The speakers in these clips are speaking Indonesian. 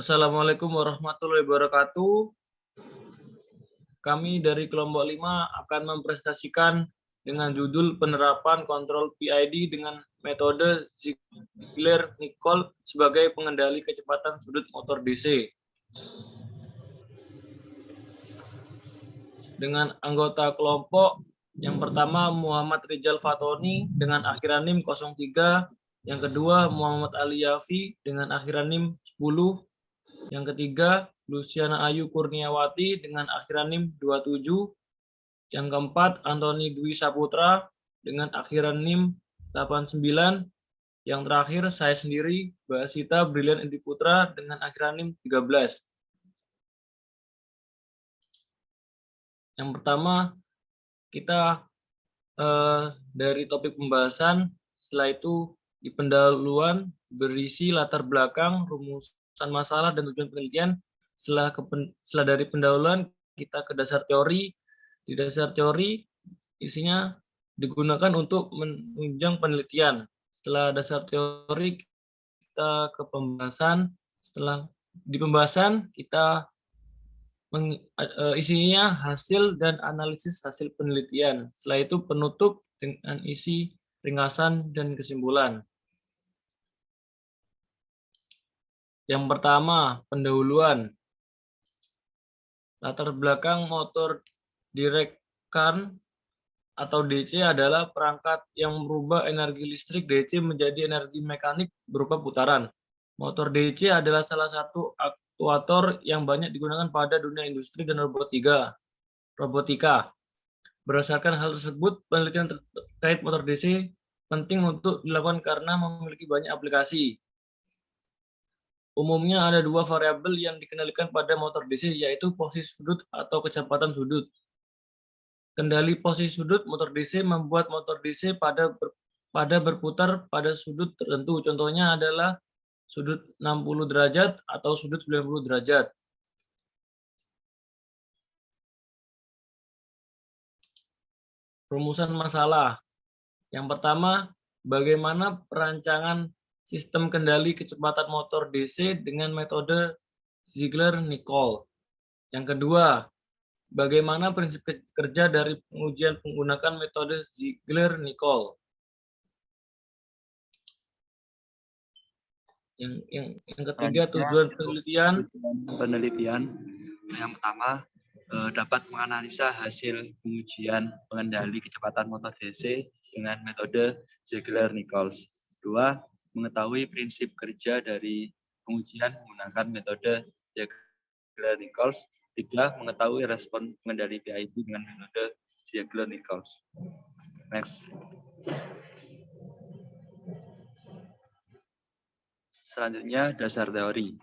Assalamualaikum warahmatullahi wabarakatuh. Kami dari kelompok 5 akan mempresentasikan dengan judul penerapan kontrol PID dengan metode Ziegler-Nichols sebagai pengendali kecepatan sudut motor DC. Dengan anggota kelompok yang pertama Muhammad Rizal Fatoni dengan akhiran NIM 03, yang kedua Muhammad Ali Yafi dengan akhiran NIM 10, yang ketiga Luciana Ayu Kurniawati dengan akhiran NIM 27, yang keempat Antoni Dwi Saputra dengan akhiran NIM 89, yang terakhir saya sendiri Basita Brilian Edi Putra dengan akhiran NIM 13. Yang pertama kita dari topik pembahasan, setelah itu di pendahuluan berisi latar belakang, rumusan masalah, dan tujuan penelitian. Setelah dari pendahuluan kita ke dasar teori. Di dasar teori isinya digunakan untuk menunjang penelitian. Setelah dasar teori kita ke pembahasan. Setelah di pembahasan kita isinya hasil dan analisis hasil penelitian. Setelah itu penutup dengan isi ringkasan dan kesimpulan. Yang pertama, pendahuluan. Latar belakang motor direct current atau DC adalah perangkat yang merubah energi listrik DC menjadi energi mekanik berupa putaran. Motor DC adalah salah satu aktuator yang banyak digunakan pada dunia industri dan robotika. Berdasarkan hal tersebut, penelitian terkait motor DC penting untuk dilakukan karena memiliki banyak aplikasi. Umumnya ada dua variabel yang dikendalikan pada motor DC, yaitu posisi sudut atau kecepatan sudut. Kendali posisi sudut motor DC membuat motor DC pada berputar pada sudut tertentu. Contohnya adalah sudut 60 derajat atau sudut 90 derajat. Rumusan masalah. Yang pertama, bagaimana perancangan sistem kendali kecepatan motor DC dengan metode Ziegler-Nichols. Yang kedua, bagaimana prinsip kerja dari pengujian menggunakan metode Ziegler-Nichols. Yang ketiga, tujuan penelitian. Yang pertama, dapat menganalisa hasil pengujian pengendali kecepatan motor DC dengan metode Ziegler-Nichols. 2. Mengetahui prinsip kerja dari pengujian menggunakan metode Ziegler-Nichols. 3. Mengetahui respon pengendali PID dengan metode Ziegler-Nichols. Next. Selanjutnya, dasar teori.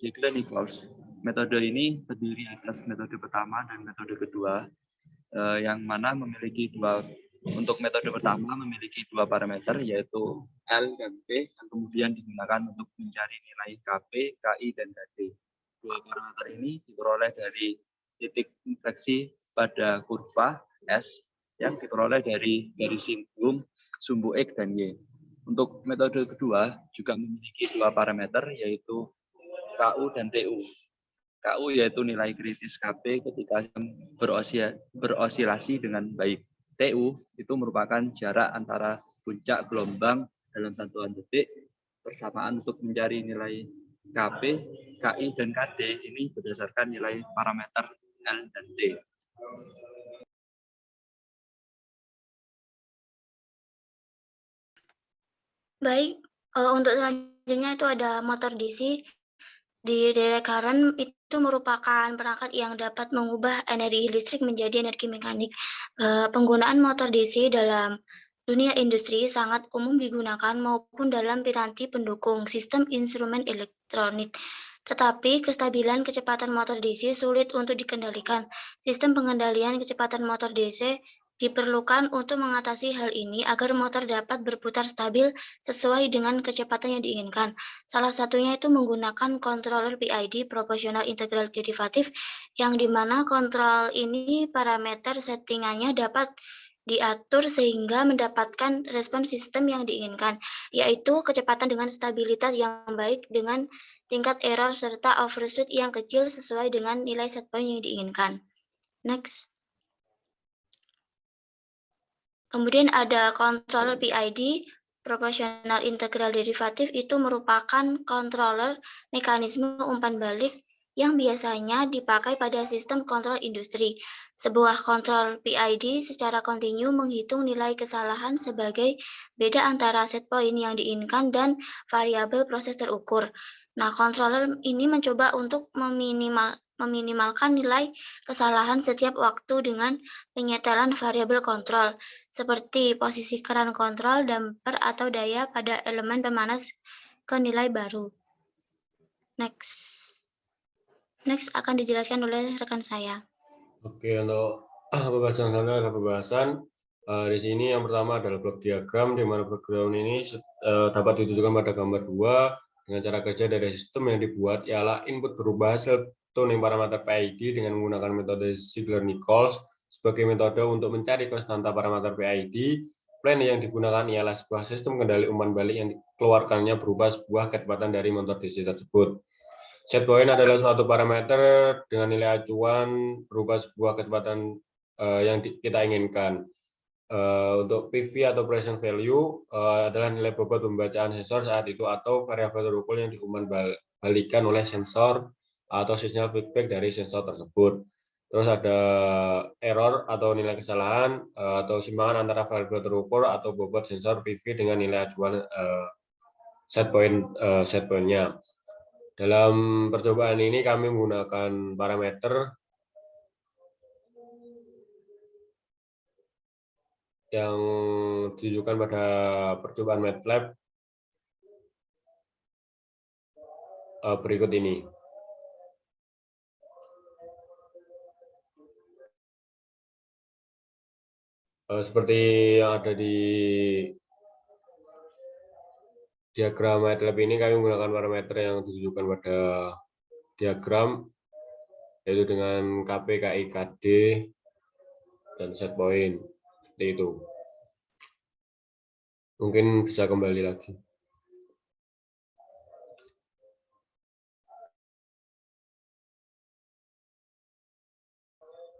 Ziegler-Nichols. Metode ini terdiri atas metode pertama dan metode kedua, yang mana memiliki untuk metode pertama memiliki dua parameter, yaitu L dan P, yang kemudian digunakan untuk mencari nilai KP, KI, dan KD. Dua parameter ini diperoleh dari titik infleksi pada kurva S yang diperoleh dari garis sumbu X dan Y. Untuk metode kedua juga memiliki dua parameter, yaitu KU dan TU. KU yaitu nilai kritis KP ketika berosilasi dengan baik. TU itu merupakan jarak antara puncak gelombang dalam satuan detik. Persamaan untuk mencari nilai KP, KI, dan KD ini berdasarkan nilai parameter L dan T. Baik, untuk selanjutnya itu ada motor DC. Di direct current itu merupakan perangkat yang dapat mengubah energi listrik menjadi energi mekanik. Penggunaan motor DC dalam dunia industri sangat umum digunakan maupun dalam piranti pendukung sistem instrumen elektronik. Tetapi kestabilan kecepatan motor DC sulit untuk dikendalikan. Sistem pengendalian kecepatan motor DC diperlukan untuk mengatasi hal ini agar motor dapat berputar stabil sesuai dengan kecepatan yang diinginkan. Salah satunya itu menggunakan controller PID proportional integral derivative, yang dimana kontrol ini parameter settingannya dapat diatur sehingga mendapatkan respon sistem yang diinginkan, yaitu kecepatan dengan stabilitas yang baik dengan tingkat error serta overshoot yang kecil sesuai dengan nilai set point yang diinginkan. Next. Kemudian ada controller PID, proportional integral derivative, itu merupakan controller mekanisme umpan balik yang biasanya dipakai pada sistem kontrol industri. Sebuah kontrol PID secara kontinu menghitung nilai kesalahan sebagai beda antara set point yang diinginkan dan variabel proses terukur. Nah, controller ini mencoba untuk meminimalkan nilai kesalahan setiap waktu dengan penyetelan variabel kontrol, seperti posisi keran kontrol, damper, atau daya pada elemen pemanas ke nilai baru. Next akan dijelaskan oleh rekan saya. Oke, untuk pembahasan ada pembahasan. Di sini yang pertama adalah blok diagram, di mana background ini dapat ditujukan pada gambar 2 dengan cara kerja dari sistem yang dibuat ialah input berubah hasil tuning parameter PID dengan menggunakan metode Ziegler-Nichols sebagai metode untuk mencari konstanta parameter PID. Plan yang digunakan ialah sebuah sistem kendali umpan balik yang dikeluarkannya berupa sebuah kecepatan dari motor DC tersebut. Set point adalah suatu parameter dengan nilai acuan berupa sebuah kecepatan yang kita inginkan. Untuk PV atau present value adalah nilai bobot pembacaan sensor saat itu atau variabel terukur yang diumpan balikan oleh sensor atau sinyal feedback dari sensor tersebut. Terus ada error atau nilai kesalahan atau simpangan antara variabel terukur atau bobot sensor PV dengan nilai acuan set point-nya. Dalam percobaan ini kami menggunakan parameter yang ditujukan pada percobaan MATLAB berikut ini. Seperti yang ada di diagram MATLAB ini, kami menggunakan parameter yang ditujukan pada diagram, yaitu dengan KP, KI, KD, dan set point. Seperti itu. Mungkin bisa kembali lagi.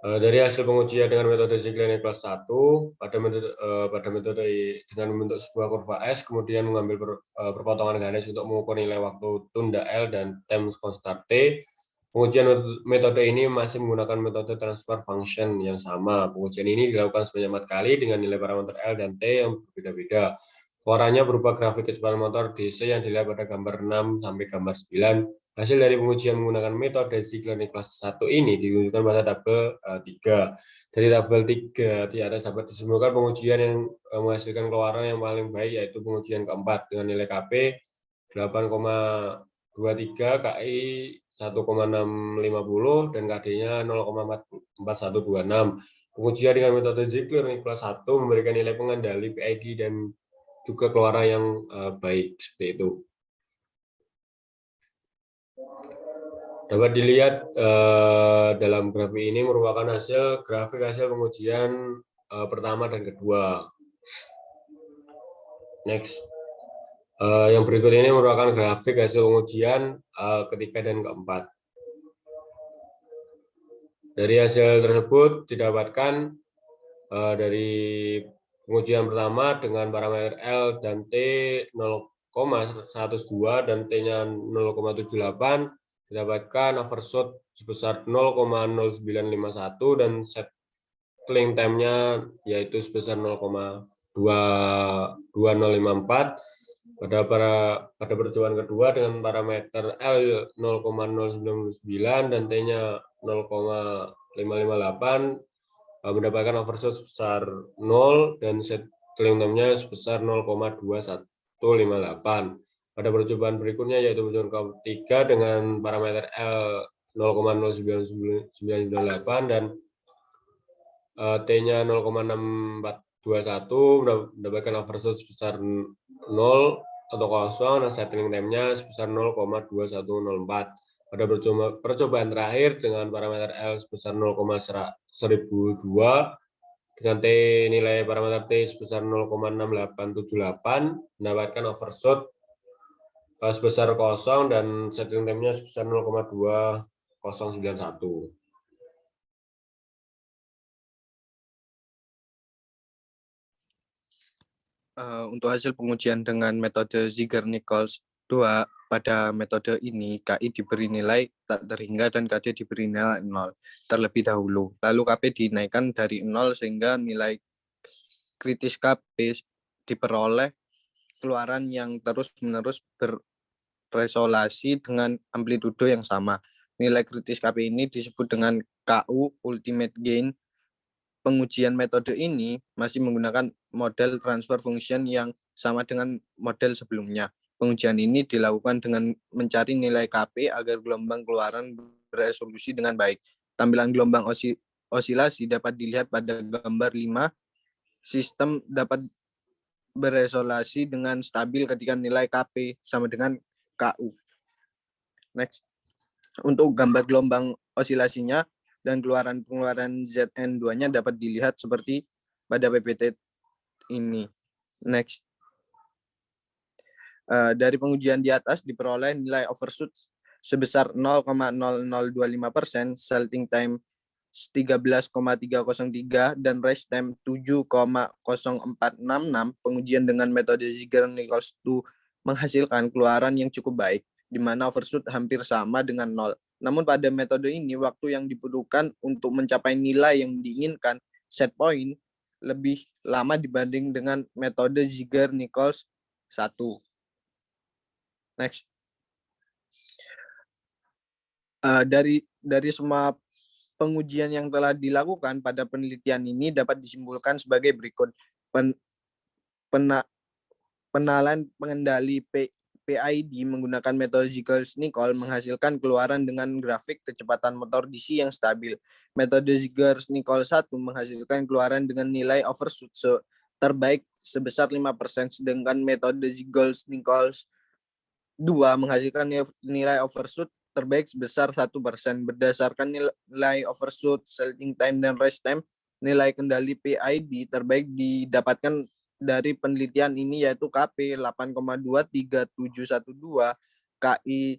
Dari hasil pengujian dengan metode Ziegler-Nichols 1 pada metode dengan membentuk sebuah kurva S, kemudian mengambil perpotongan garis untuk mengukur nilai waktu tunda L dan time constant T. Pengujian metode ini masih menggunakan metode transfer function yang sama. Pengujian ini dilakukan sebanyak 4 kali dengan nilai parameter L dan T yang berbeda-beda. Warnanya berupa grafik kecepatan motor DC yang dilihat pada gambar 6 sampai gambar 9. Hasil dari pengujian menggunakan metode Ziegler-Nichols 1 ini ditunjukkan pada tabel 3. Dari tabel 3 di atas dapat disimpulkan pengujian yang menghasilkan keluaran yang paling baik, yaitu pengujian keempat dengan nilai KP 8,23, KI 1,650, dan KD-nya 0,4126. Pengujian dengan metode Ziegler-Nichols 1 memberikan nilai pengendali PID dan juga keluaran yang baik, seperti itu. Dapat dilihat dalam grafik ini merupakan grafik hasil pengujian pertama dan kedua. Next. Yang berikut ini merupakan grafik hasil pengujian ketiga dan keempat. Dari hasil tersebut didapatkan dari pengujian pertama dengan parameter L dan T 0,102 dan T-nya 0,78, didapatkan overshoot sebesar 0,0951 dan settling time-nya yaitu sebesar 0,2054. Pada percobaan kedua dengan parameter L 0,099 dan T-nya 0,558 mendapatkan overshoot sebesar 0 dan settling time-nya sebesar 0,2158. Pada percobaan berikutnya yaitu percobaan ketiga dengan parameter L 0,09998 dan T-nya 0,6421 mendapatkan overshoot sebesar 0 atau kosong dan settling time-nya sebesar 0,2104. Pada percobaan terakhir dengan parameter L sebesar 0,1002 dengan nilai parameter T sebesar 0,6878, mendapatkan overshoot sebesar 0 dan settling time-nya sebesar 0,2091. Untuk hasil pengujian dengan metode Ziegler-Nichols 2, pada metode ini KI diberi nilai tak terhingga dan KD diberi nilai 0 terlebih dahulu. Lalu KP dinaikkan dari 0 sehingga nilai kritis KP diperoleh keluaran yang terus-menerus berresolusi dengan amplitudo yang sama. Nilai kritis KP ini disebut dengan KU ultimate gain. Pengujian metode ini masih menggunakan model transfer function yang sama dengan model sebelumnya. Pengujian ini dilakukan dengan mencari nilai KP agar gelombang keluaran beresolusi dengan baik. Tampilan gelombang osilasi dapat dilihat pada gambar 5. Sistem dapat beresolusi dengan stabil ketika nilai KP sama dengan KU. Next. Untuk gambar gelombang osilasinya dan pengeluaran ZN2-nya dapat dilihat seperti pada PPT ini. Next. Dari pengujian di atas diperoleh nilai overshoot sebesar 0,0025%, salting time 13,303 dan rest time 7,0466. Pengujian dengan metode Ziegler-Nichols 2 menghasilkan keluaran yang cukup baik, di mana overshoot hampir sama dengan 0. Namun pada metode ini, waktu yang dibutuhkan untuk mencapai nilai yang diinginkan, set point, lebih lama dibanding dengan metode Ziegler-Nichols 1. Next. Dari semua pengujian yang telah dilakukan pada penelitian ini dapat disimpulkan sebagai berikut. Penalan pengendali PID menggunakan metode Ziegler-Nichols menghasilkan keluaran dengan grafik kecepatan motor DC yang stabil. Metode Ziegler-Nichols 1 menghasilkan keluaran dengan nilai overshoot terbaik sebesar 5%, sedangkan metode Ziegler-Nichols 2 menghasilkan nilai overshoot terbaik sebesar 1%. Berdasarkan nilai overshoot, salting time, dan rest time, nilai kendali PID terbaik didapatkan dari penelitian ini yaitu KP 8,23712, KI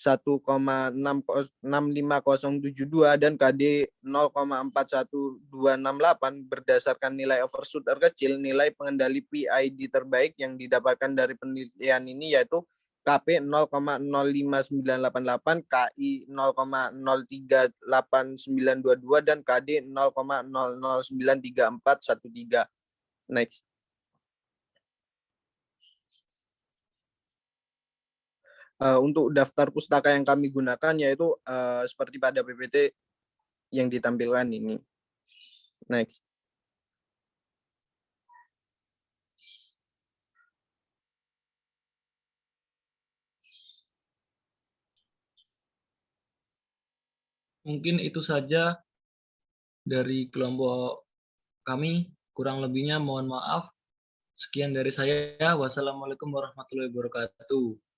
1,65072 dan KD 0,41268. Berdasarkan nilai overshoot terkecil, nilai pengendali PID terbaik yang didapatkan dari penelitian ini yaitu KP 0,05988, KI 0,038922 dan KD 0,00934113. Next. Untuk daftar pustaka yang kami gunakan yaitu seperti pada PPT yang ditampilkan ini. Next. Mungkin itu saja dari kelompok kami. Kurang lebihnya mohon maaf. Sekian dari saya. Wassalamualaikum warahmatullahi wabarakatuh.